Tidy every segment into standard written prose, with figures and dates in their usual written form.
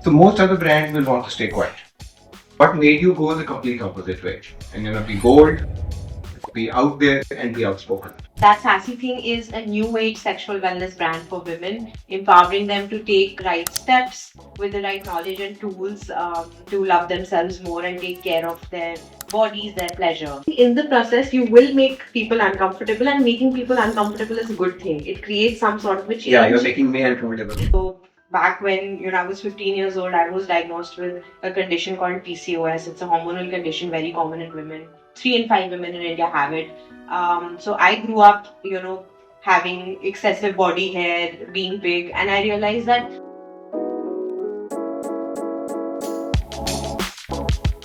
So most other brands will want to stay quiet. What made you go the complete opposite way? And be bold, be out there, and be outspoken. That Sassy Thing is a new age sexual wellness brand for women, empowering them to take right steps with the right knowledge and tools to love themselves more and take care of their bodies, their pleasure. In the process, you will make people uncomfortable, and making people uncomfortable is a good thing. It creates some sort of a change. Yeah, you're making me uncomfortable. So back when I was 15 years old, I was diagnosed with a condition called PCOS. It's a hormonal condition, very common in women. 3 in 5 women in India have it. So I grew up, having excessive body hair, being big, and I realized that.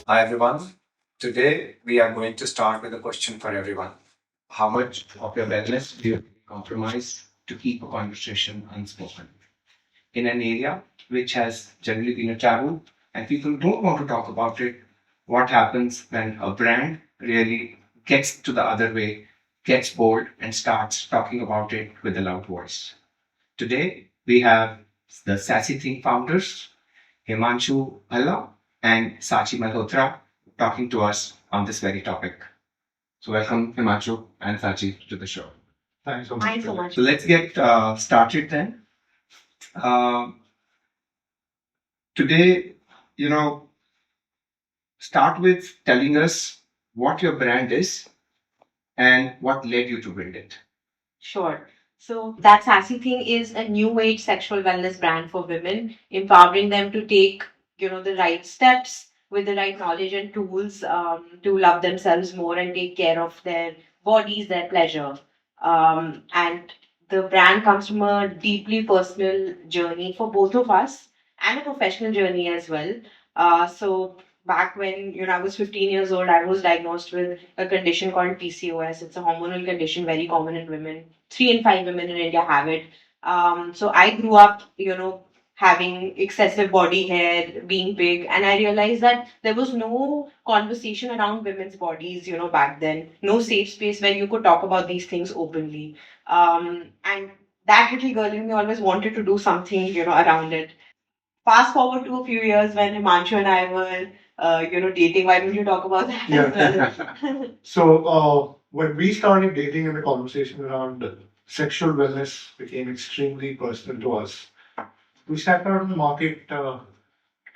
Hi everyone. Today we are going to start with a question for everyone. How much of your wellness do you compromise to keep a conversation unspoken? In an area which has generally been a taboo and people don't want to talk about it, what happens when a brand really gets to the other way, gets bold, and starts talking about it with a loud voice? Today, we have the Sassy Thing founders, Himanshu Bhalla and Sachi Malhotra, talking to us on this very topic. So, welcome, Himanshu and Sachi, to the show. Thanks so much. Thanks so much. So, let's get started then. Um, Today, start with telling us what your brand is and what led you to build it. Sure. So That Sassy Thing is a new age sexual wellness brand for women, empowering them to take, the right steps with the right knowledge and tools to love themselves more and take care of their bodies, their pleasure. And the brand comes from a deeply personal journey for both of us and a professional journey as well. So back when I was 15 years old, I was diagnosed with a condition called PCOS. It's a hormonal condition, very common in women. 3 in 5 women in India have it. So I grew up, having excessive body hair, being big, and I realized that there was no conversation around women's bodies, back then. No safe space where you could talk about these things openly. And that little girl in me always wanted to do something, around it. Fast forward to a few years when Himanshu and I were, dating. Why don't you talk about that as well? So, when we started dating and the conversation around sexual wellness became extremely personal to us, we sat out in the market to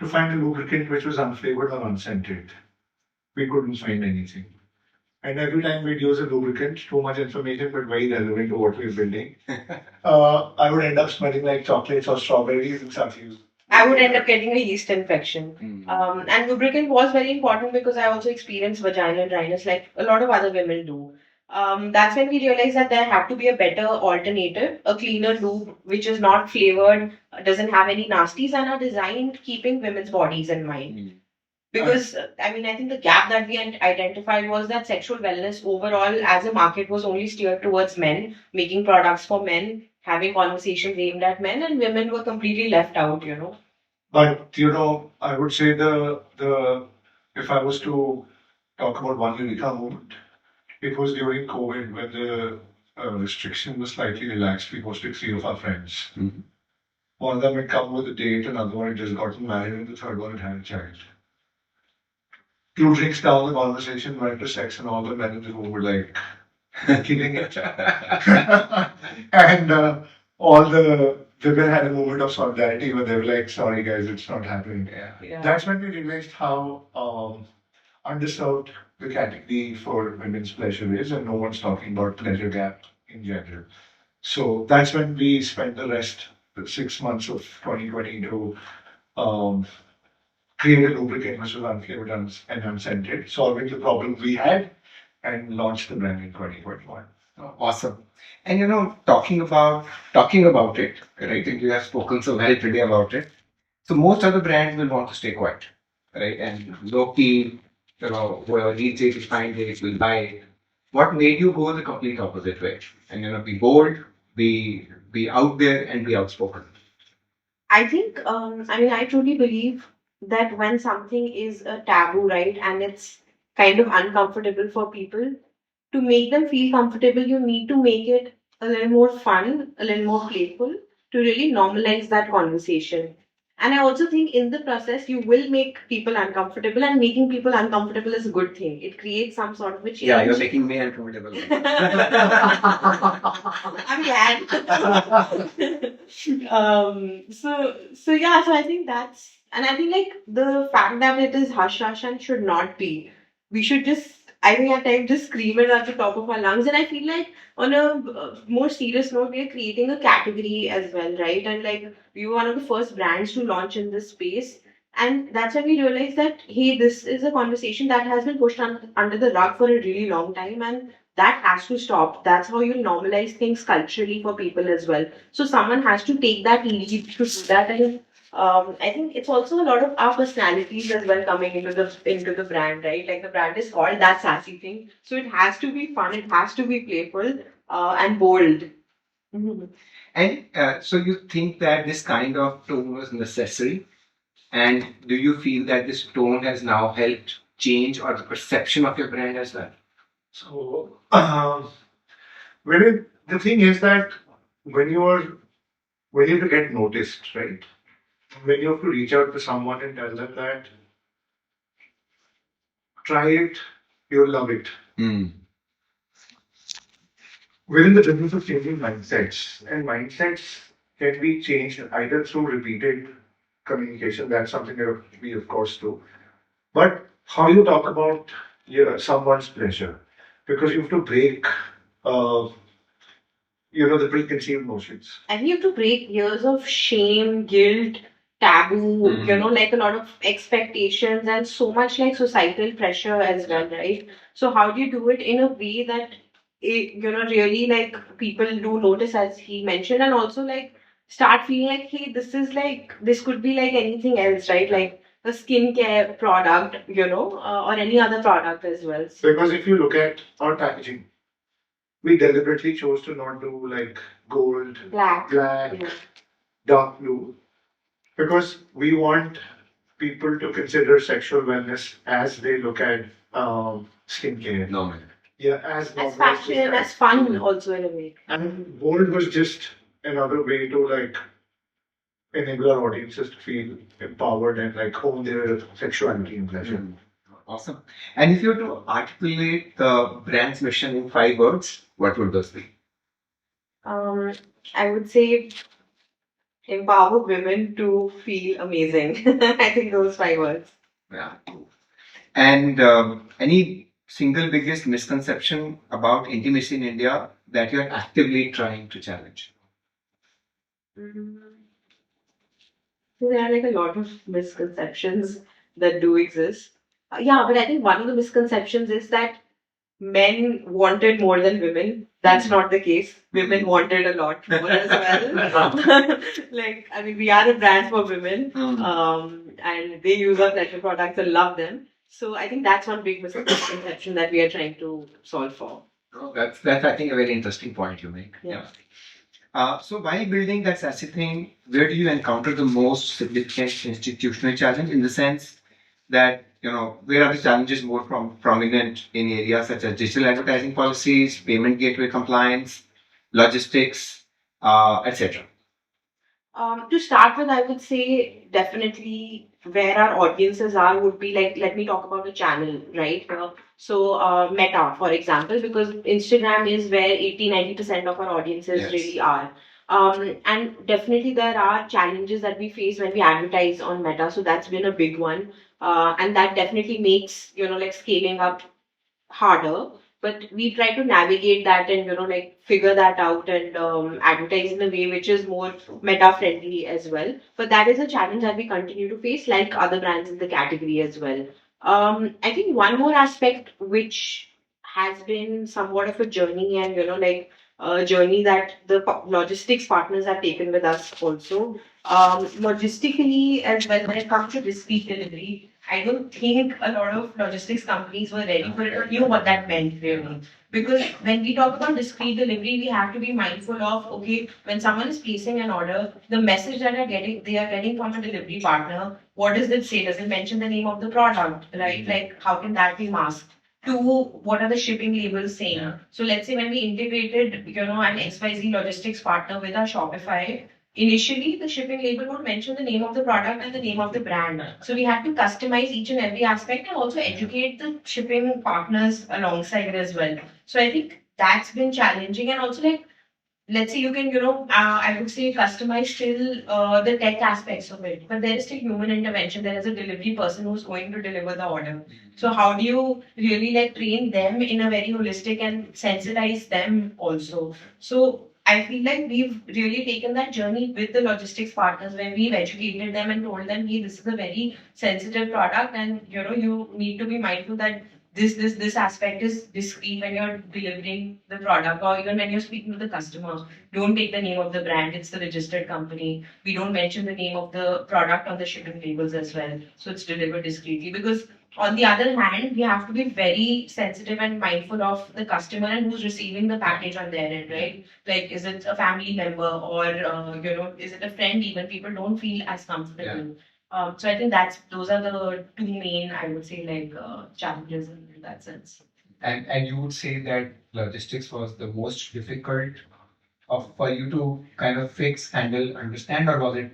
find a lubricant which was unflavored or unscented. We couldn't find anything. And every time we'd use a lubricant, too much information, but very relevant to what we were building, I would end up smelling like chocolates or strawberries and stuff. I would end up getting a yeast infection. And lubricant was very important because I also experienced vaginal dryness like a lot of other women do. That's when we realized that there had to be a better alternative, a cleaner lube which is not flavored, doesn't have any nasties, and are designed keeping women's bodies in mind. Because I think the gap that we identified was that sexual wellness overall as a market was only steered towards men, making products for men, having conversations aimed at men, and women were completely left out. But I would say the if I was to talk about one Eureka moment, it was during COVID when the restriction was slightly relaxed. We hosted three of our friends. Mhm. One of them had come with a date, another one had just gotten married, and the third one had had a child. Two drinks down, the conversation went to sex, and all the men in the room were like killing it. And all the women had a moment of solidarity where they were like, sorry guys, it's not happening. Yeah. That's when we realized how underserved the category for women's pleasure is, and no one's talking about pleasure gap in general. So that's when we spent the rest, the 6 months of 2020 to um, create a lubricant which was unflavored and unscented, solving the problem we had, and launched the brand in 2021. Oh, awesome. And talking about it, right? And you have spoken so well today about it. So most other brands will want to stay quiet, right? And low key, whoever needs it, find it, will buy it. What made you go the complete opposite way? And be bold, be out there, and be outspoken. I think, I truly believe that when something is a taboo, right, and it's kind of uncomfortable for people, to make them feel comfortable, you need to make it a little more fun, a little more playful to really normalize that conversation. And I also think in the process, you will make people uncomfortable, and making people uncomfortable is a good thing. It creates some sort of a change. Yeah, you're making me uncomfortable. I'm glad. So yeah, so I think that's, and I think like the fact that it is hush hush and should not be. We should just, I think at times just scream it at the top of our lungs. And I feel like on a more serious note, we are creating a category as well, right? And like we were one of the first brands to launch in this space. And that's when we realized that, hey, this is a conversation that has been pushed under the rug for a really long time. And that has to stop. That's how you normalize things culturally for people as well. So someone has to take that lead to do that. And I think it's also a lot of our personalities as well coming into the brand, right? Like the brand is called That Sassy Thing, so it has to be fun, it has to be playful, and bold. Mhm. And so you think that this kind of tone was necessary? And do you feel that this tone has now helped change or the perception of your brand as well? So, the thing is that when you are when you have to get noticed, right? When you have to reach out to someone and tell them that try it, you'll love it. Mm. We're in the business of changing mindsets, and mindsets can be changed either through repeated communication. That's something that we, of course, do. But how you talk about someone's pleasure, because you have to break, uh, the preconceived notions. And you have to break years of shame, guilt, taboo, like a lot of expectations and so much like societal pressure as well, right? So how do you do it in a way that really like people do notice, as he mentioned, and also like start feeling like, hey, this is like, this could be like anything else, right? Like a skincare product, or any other product as well. Because if you look at our packaging, we deliberately chose to not do like gold, Black. black, dark blue, because we want people to consider sexual wellness as they look at skincare. Normal. Yeah, as As normal fashion, as fun also in a way. And gold was just another way to like enable our audiences to feel empowered and like own their sexuality and pleasure. Mm. Awesome. And if you were to articulate the brand's mission in 5 words, what would those be? I would say empower women to feel amazing. I think those 5 words. Yeah. And any single biggest misconception about intimacy in India that you're actively trying to challenge? Mm. So there are like a lot of misconceptions that do exist. Yeah, but I think one of the misconceptions is that men wanted more than women. That's not the case. Women wanted a lot more as well. Like, I mean, we are a brand for women, and they use our pleasure products and love them. So I think that's one big misconception that we are trying to solve for. Oh, that's I think a very interesting point you make. Yeah. So while building that sassy thing, where do you encounter the most significant institutional challenge in the sense that, where are the challenges more prominent in areas such as digital advertising policies, payment gateway compliance, logistics, etc.? To start with, I would say definitely where our audiences are would be like, let me talk about the channel, right? So, Meta, for example, because Instagram is where 80-90% of our audiences Yes. really are. And definitely there are challenges that we face when we advertise on Meta. So that's been a big one. And that definitely makes, like scaling up harder, but we try to navigate that and like figure that out and advertise in a way which is more meta friendly as well. But that is a challenge that we continue to face, like other brands in the category as well. I think one more aspect which has been somewhat of a journey, and like a journey that the logistics partners have taken with us also. Logistically as well, when it comes to discrete delivery, I don't think a lot of logistics companies were ready for it or knew what that meant really. Because when we talk about discrete delivery, we have to be mindful of, okay, when someone is placing an order, the message that they are getting from a delivery partner, what does it say? Does it mention the name of the product, right? Like how can that be masked? Two, what are the shipping labels saying? So let's say when we integrated, an XYZ logistics partner with our Shopify, initially the shipping label would mention the name of the product and the name of the brand. So we had to customize each and every aspect and also educate the shipping partners alongside it as well. So I think that's been challenging, and also like, let's say you can, I would say customize still the tech aspects of it, but there is still human intervention. There is a delivery person who's going to deliver the order. So how do you really like train them in a very holistic and sensitize them also? So I feel like we've really taken that journey with the logistics partners when we've educated them and told them, hey, this is a very sensitive product, and you need to be mindful that this aspect is discreet when you're delivering the product, or even when you're speaking to the customer. Don't take the name of the brand, it's the registered company. We don't mention the name of the product on the shipping labels as well, so it's delivered discreetly. Because on the other hand, we have to be very sensitive and mindful of the customer and who's receiving the package on their end, right? Like, is it a family member, or is it a friend? Even people don't feel as comfortable. So I think those are the two main, I would say, like challenges in that sense. And you would say that logistics was the most difficult of for you to kind of fix, handle, understand, or was it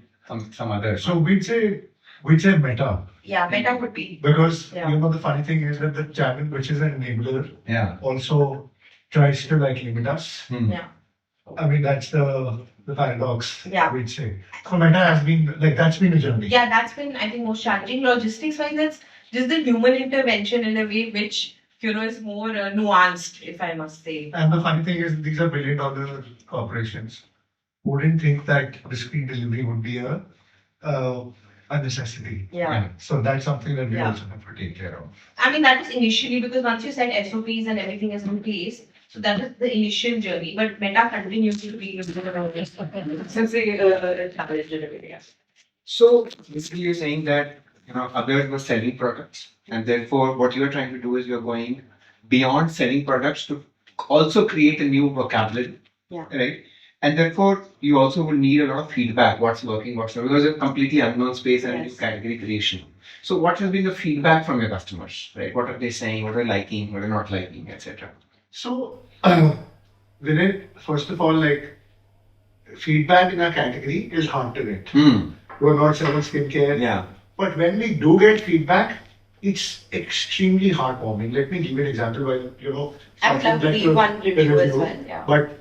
some other? So we'd say meta. Yeah, meta would be. Because Yeah. the funny thing is that the channel, which is an enabler, Yeah. also tries to like limit us. Yeah. I mean, that's the paradox. Yeah. We'd say. So meta has been like that's been a journey. Yeah, that's been, I think, most challenging. Logistics wise, that's just the human intervention in a way which is more nuanced, if I must say. And the funny thing is, these are billion-dollar corporations. Wouldn't think that discrete delivery would be a necessity. Yeah. So that's something that we Yeah. also have to take care of. I mean, that was initially because once you set SOPs and everything is in place, so that is the initial journey. But meta continues to be a bit of a challenge in a way. Yeah. So basically, you're saying that others were selling products, and therefore, what you're trying to do is you're going beyond selling products to also create a new vocabulary, Yeah. right? And therefore, you also will need a lot of feedback. What's working, what's not, because it's a completely unknown space and new Yes. category creation. So, what has been the feedback from your customers, right? What are they saying? What are they liking? What are they not liking, etc. So, Vinay, first of all, like feedback in our category is hard to get. We're not selling skincare. Yeah. But when we do get feedback, it's extremely heartwarming. Let me give you an example while, I would love to something read like one the review as well. Yeah. But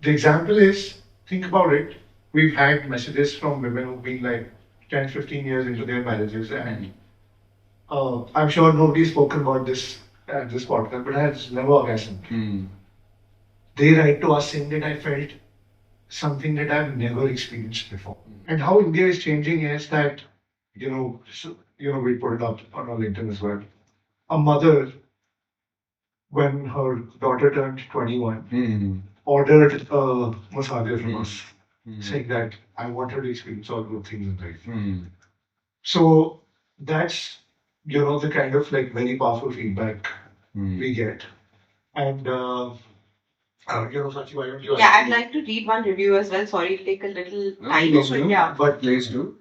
the example is, think about it. We've had messages from women who've been like 10, 15 years into their marriages, and I'm sure nobody's spoken about this at this podcast, but has never orgasmed. They write to us saying that I felt something that I've never experienced before. And how India is changing is that, we put it up on our LinkedIn as well. A mother, when her daughter turned 21, ordered a massager from us, saying that I want her to experience all good things in life. So that's, the kind of like very powerful feedback we get. And, Sachi, why don't you? Yeah, I'd like to read one review as well. Sorry, it'll take a little time. Please But do. yeah. But please do.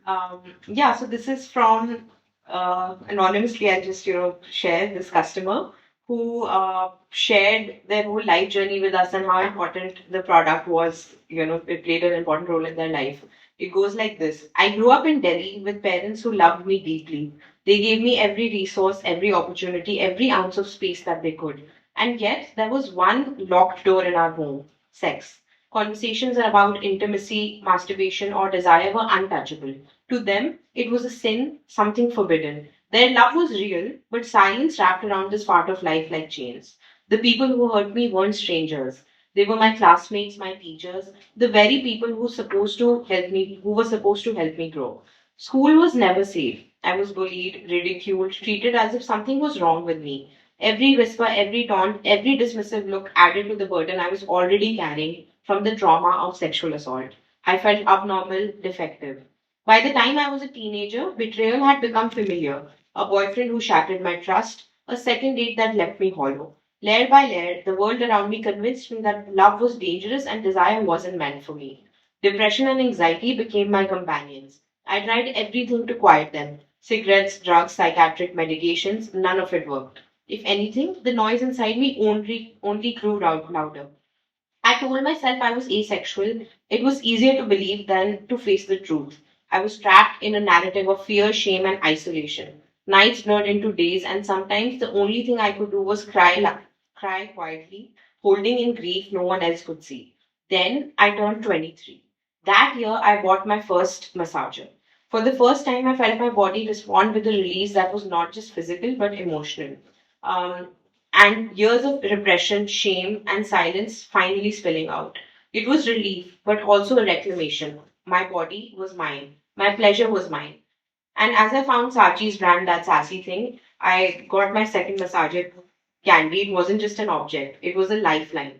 Yeah, so this is from anonymously. I'll just share this customer who shared their whole life journey with us and how important the product was. It played an important role in their life. It goes like this: I grew up in Delhi with parents who loved me deeply. They gave me every resource, every opportunity, every ounce of space that they could. And yet, there was one locked door in our home: sex. Conversations about intimacy, masturbation, or desire were untouchable. To them, it was a sin, something forbidden. Their love was real, but silence wrapped around this part of life like chains. The people who hurt me weren't strangers. They were my classmates, my teachers, the very people who were supposed to help me grow. School was never safe. I was bullied, ridiculed, treated as if something was wrong with me. Every whisper, every taunt, every dismissive look added to the burden I was already carrying from the trauma of sexual assault. I felt abnormal, defective. By the time I was a teenager, betrayal had become familiar. A boyfriend who shattered my trust, a second date that left me hollow. Layer by layer, the world around me convinced me that love was dangerous and desire wasn't meant for me. Depression and anxiety became my companions. I tried everything to quiet them: cigarettes, drugs, psychiatric medications, none of it worked. If anything, the noise inside me only grew louder. I told myself I was asexual. It was easier to believe than to face the truth. I was trapped in a narrative of fear, shame, and isolation. Nights blurred into days, and sometimes the only thing I could do was cry quietly, holding in grief no one else could see. Then I turned 23. That year, I bought my first massager. For the first time, I felt my body respond with a release that was not just physical but emotional. Um, and years of repression, shame, and silence finally spilling out. It was relief, but also a reclamation. My body was mine. My pleasure was mine. And as I found Sachi's brand, That Sassy Thing, I got my second massager candy. It wasn't just an object, it was a lifeline.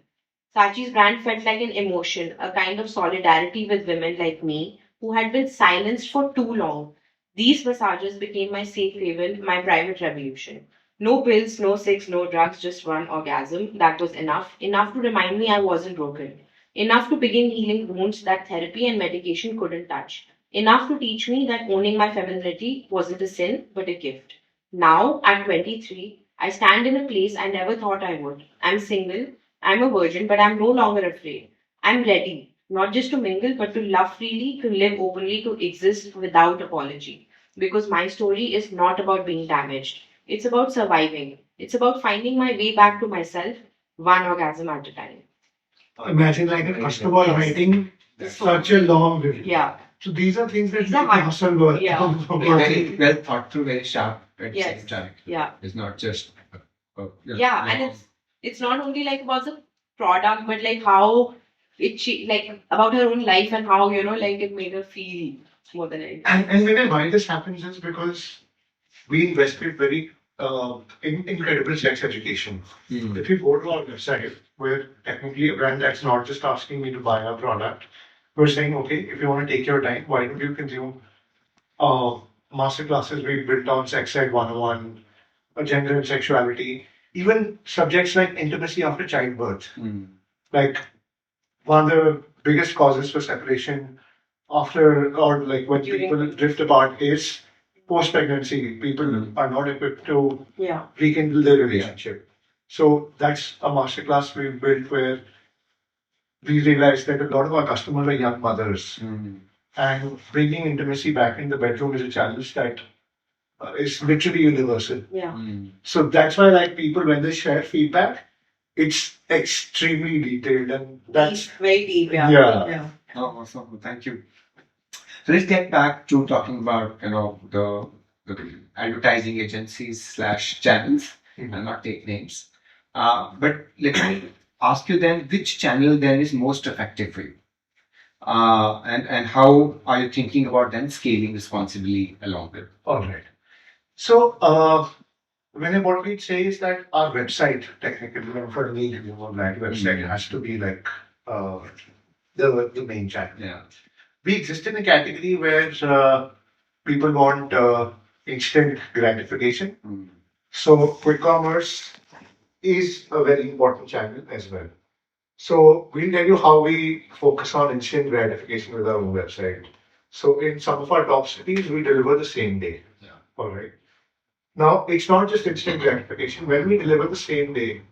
Sachi's brand felt like an emotion, a kind of solidarity with women like me who had been silenced for too long. These massages became my safe haven, my private revolution. No pills, no sex, no drugs, just one orgasm. That was enough. Enough to remind me I wasn't broken. Enough to begin healing wounds that therapy and medication couldn't touch. Enough to teach me that owning my femininity wasn't a sin, but a gift. Now, at 23, I stand in a place I never thought I would. I'm single, I'm a virgin, but I'm no longer afraid. I'm ready, not just to mingle, but to love freely, to live openly, to exist without apology. Because my story is not about being damaged, it's about surviving. It's about finding my way back to myself, one orgasm at a time. Imagine like a customer Yes. writing such a long review. Yeah. So these are things that These are hard. hustle work. Yeah. Very well thought through, very sharp at the Yes. same time. Yeah. It's not just. Yeah, and it's not only like about the product, but like how she like about her own life and how like it made her feel more than anything. And when why this happens is because we invested very in incredible sex education. Mm. If you go to our website, we're technically a brand that's not just asking me to buy our product. We're saying, okay, if you want to take your time, why don't you consume master classes we built on sex ed 101, gender and sexuality, even subjects like intimacy after childbirth. Mm. Like one of the biggest causes for separation after or like when During- people drift apart is post pregnancy. People are not equipped to Yeah. rekindle their relationship. So that's a masterclass we built where we realized that a lot of our customers are young mothers. Mm. And bringing intimacy back in the bedroom is a challenge that is literally universal. Yeah. Mm. So that's why, like people, when they share feedback, it's extremely detailed, and that's Very deep, yeah. Yeah. Oh, awesome. Thank you. So let's get back to talking about the advertising agencies slash channels. Mhm. I'll not take names. But let me ask you then, which channel then is most effective for you? And how are you thinking about then scaling responsibly along with? all right. So what we'd say is that our website, technically, for me, that website has to be like the main channel. Yeah. We exist in a category where people want instant gratification. Mm. So quick commerce is a very important channel as well. So we'll tell you how we focus on instant gratification with our own website. So in some of our top cities, we deliver the same day. Yeah. All right. Now it's not just instant gratification. When we deliver the same day,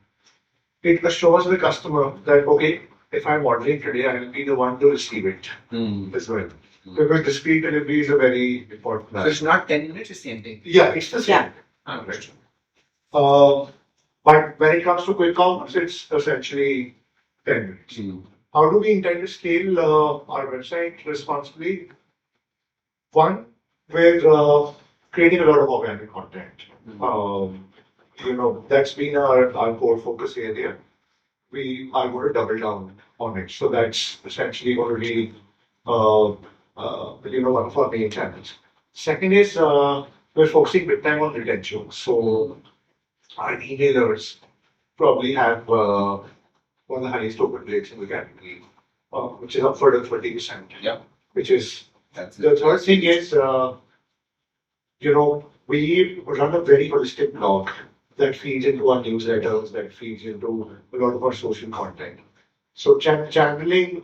it assures the customer that okay, if I'm ordering today, I will be the one to receive it Mm. as well. Mm. Because the speed delivery is a very important So it's aspect. not 10 minutes, it's same thing. Yeah, it's the same. Yeah. Right. But when it comes to quick commerce, it's essentially 10 minutes. Mm. How do we intend to scale our website responsibly? One, we're creating a lot of organic content. That's been our core focus area. We are going to double down on it. So that's essentially going to be one of our main channels. Second is we're focusing big time on retention. So our emailers probably have one of the highest open rates in the category, which is upward of 30%. Yeah. Which is That's the it. third thing is we run a very holistic blog that feeds into our newsletters, that feeds into a lot of our social content. So channeling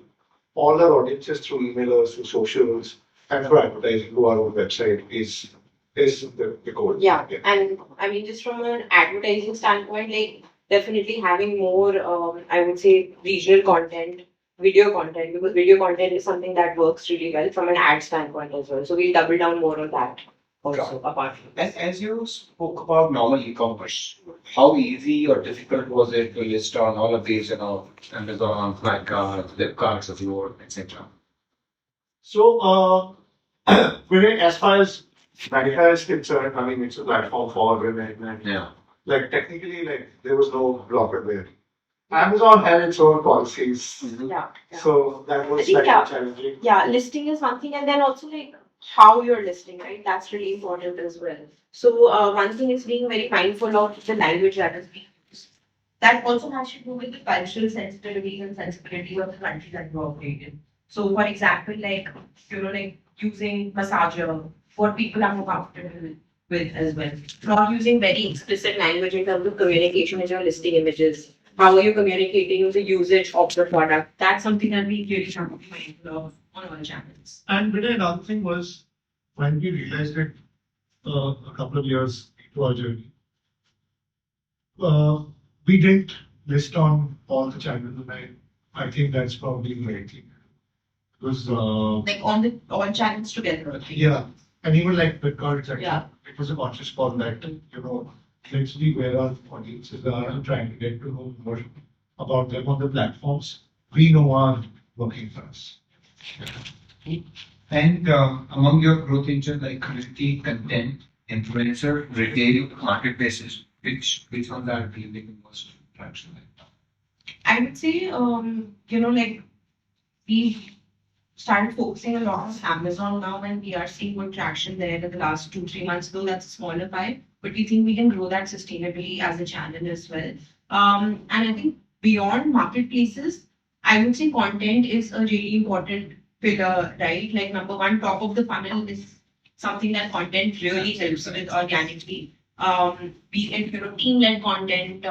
all our audiences through emailers, through socials, and through advertising to our own website is the goal. Yeah, and I mean, just from an advertising standpoint, like definitely having more, I would say, regional content, video content, because video content is something that works really well from an ad standpoint as well. So we'll double down more on that also, apart from And this. as you spoke about normal e-commerce, how easy or difficult was it to list on all of these, Amazon, Flipkart, Flipkart, Azure, etc.? So, Vinay, as far as Nykaa is concerned, I mean, it's a platform for women, and Yeah. like technically, like there was no blocker there. Amazon had its own policies, Yeah. Yeah. so that was I think, slightly yeah. challenging. Yeah, listing is one thing, and then also like how you're listing, right? That's really important as well. So one thing is being very mindful of the language that is being used. That also has to do with the cultural sensitivity and sensibility of the country that you operate in. So, for example, like like using massager, what people are more comfortable with as well. Not using very explicit language in terms of communication with your listing images. How are you communicating the usage of the product? That's something that we really have to be mindful of on all channels. And Vinay, another thing was when we realized it a couple of years into our journey, uh, we didn't list on all the channels, and I think that's probably the right thing. Because Like on the all channels together. yeah, and even like with cards, actually, Yeah. it was a conscious call that let's be where our audiences are and trying to get to know more about them on the platforms we know are working for us. And among your growth engine like community, content, influencer, retail, marketplaces, which ones are giving the most traction right now? I would say, like we started focusing a lot on Amazon now, and we are seeing good traction there in the last 2, 3 months, though that's a smaller pie. But we think we can grow that sustainably as a channel as well. And I think beyond marketplaces, I would say content is a really important pillar, right? Like number one, top of the funnel is something that content really helps with organically. Be it team-led content,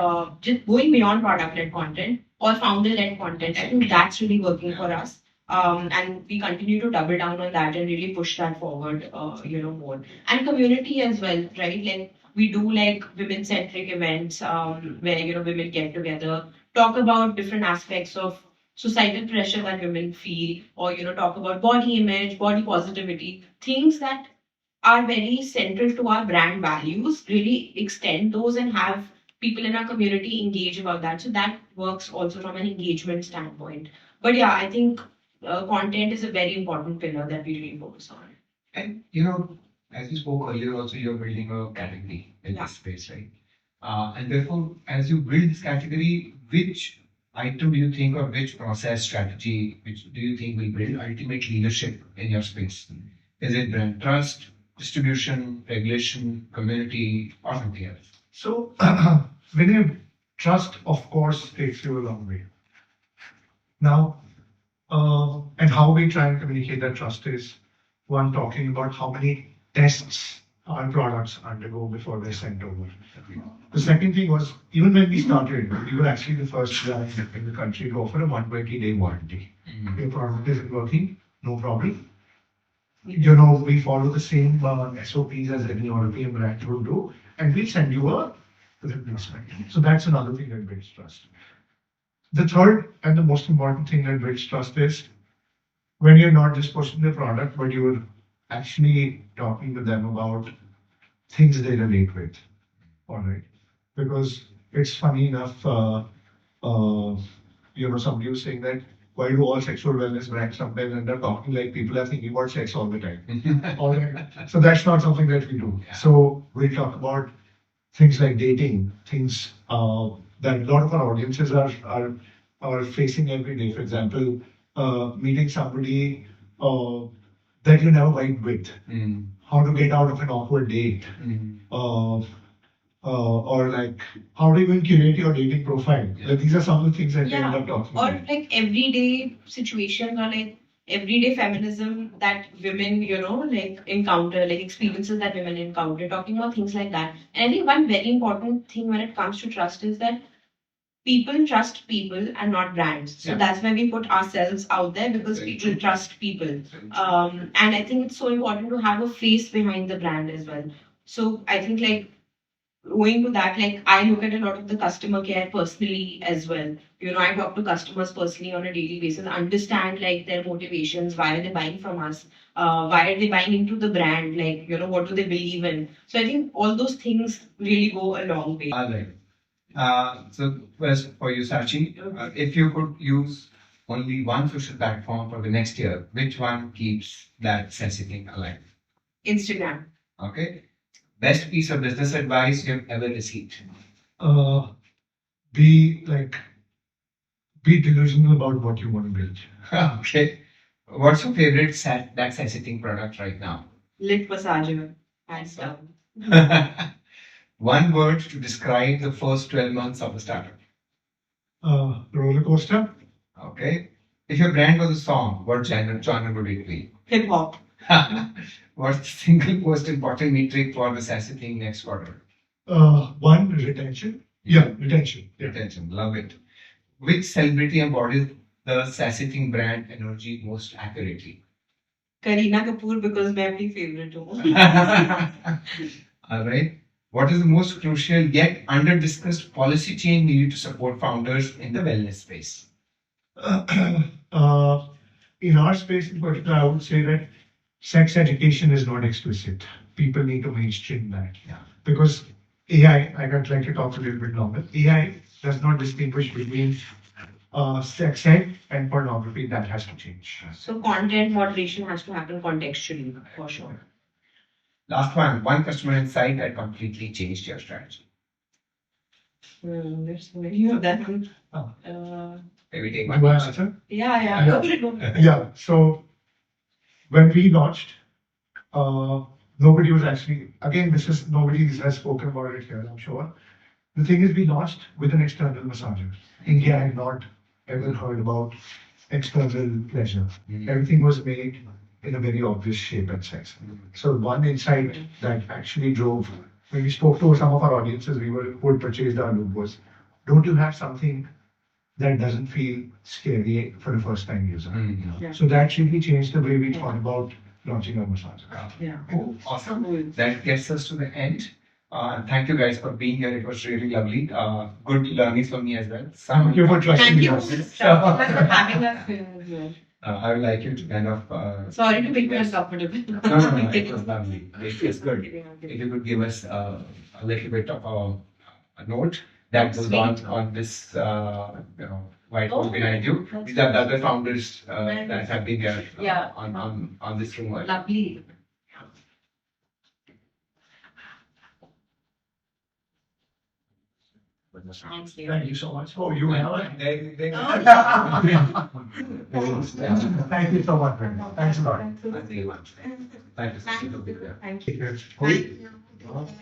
just going beyond product-led content or founder-led content. I think that's really working for us. And we continue to double down on that and really push that forward, more. And community as well, right? Like we do like women-centric events where women get together, talk about different aspects of societal pressure that women feel, or talk about body image, body positivity, things that are very central to our brand values. Really extend those and have people in our community engage about that. So that works also from an engagement standpoint. But yeah, I think content is a very important pillar that we really focus on. And as you spoke earlier, also you're building a category in Yeah. this space, right? And therefore, as you build this category, which item do you think, or which process strategy, which do you think will build ultimate leadership in your space? Is it brand trust, distribution, regulation, community, or something else? So, when you trust, of course, takes you a long way. Now, and how we try and communicate that trust is one talking about how many tests our products undergo before they're sent over. The second thing was even when we started, we were actually the first brand in the country to offer a 120-day warranty. Your product isn't working, no problem. We follow the same SOPs as any European brand would do, and we send you a replacement. So that's another thing that builds trust. The third and the most important thing that builds trust is when you're not just pushing the product, but you're actually talking to them about things they relate with. All right. Because it's funny enough, somebody was saying that why do all sexual wellness brands sometimes end up talking like people are thinking about sex all the time? All right. So that's not something that we do. Yeah. So we talk about things like dating, things that a lot of our audiences are facing every day. For example, meeting somebody that you never vibed with, how to get out of an awkward date, or like how to even curate your dating profile. Yeah. Like, these are some of the things that we Yeah. end up talking Or about. like everyday situations, or like everyday feminism that women, like encounter, like experiences that women encounter, talking about things like that. And I think one very important thing when it comes to trust is that people trust people and not brands. So Yeah. that's why we put ourselves out there, because Very people true. trust people. And I think it's so important to have a face behind the brand as well. So I think like owing to that, like I look at a lot of the customer care personally as well. I talk to customers personally on a daily basis, understand like their motivations, why are they buying from us, why are they buying into the brand, like what do they believe in. So I think all those things really go a long way. All right. So first for you, Sachi, if you could use only one social platform for the next year, which one keeps that sassy thing alive? Instagram. Okay. Best piece of business advice you've ever received? Uh, be like, be delusional about what you want to build. Okay. What's your favorite that sassy thing product right now? Lip massager. Hands down. One word to describe the first 12 months of a startup. Roller coaster. Okay. If your brand was a song, what genre would it be? Hip hop. What's the single most important metric for the sassy thing next quarter? One, retention. Yeah, retention. Yeah. Retention. Love it. Which celebrity embodies the sassy thing brand energy most accurately? Kareena Kapoor, because मैं अपनी favorite हूँ. All right. What is the most crucial yet under discussed policy change needed to support founders in the wellness space? In our space in particular, I would say that sex education is not explicit. People need to mainstream that. Yeah. Because AI, I'd like to talk a little bit longer. AI does not distinguish between sex ed and pornography. That has to change. So content moderation has to happen contextually for sure. Last one. One customer insight that completely changed your strategy. There's so many of them. Oh. Maybe take Do I one. answer? Yeah. Yeah. Yeah. So when we launched, nobody was actually, again, nobody has spoken about it here, I'm sure. The thing is, we launched with an external massager. India had not ever heard about external pleasure. Everything was made in a very obvious shape and size. So one insight that actually drove, when we spoke to some of our audiences, who had purchased our loop was, don't you have something that doesn't feel scary for a first time user? Yeah. So that really changed the way we thought about launching our massager. Yeah. Oh, awesome. That gets us to the end. Thank you guys for being here. It was really lovely. Good learnings for me as well. Thank you for trusting Thank me. you so much for having us here as well. I would like you to kind of. Sorry to make you uncomfortable. No. It was lovely. It was good. If you could give us a little bit of a note that goes on this, whiteboard behind you. These are the other founders that have been here on this room. Lovely. Thank you. Thank you so much. Oh, you have it? Thank you so much, man. Thanks a lot. Thank you. Thank you. Thank you. Take care. Thank you.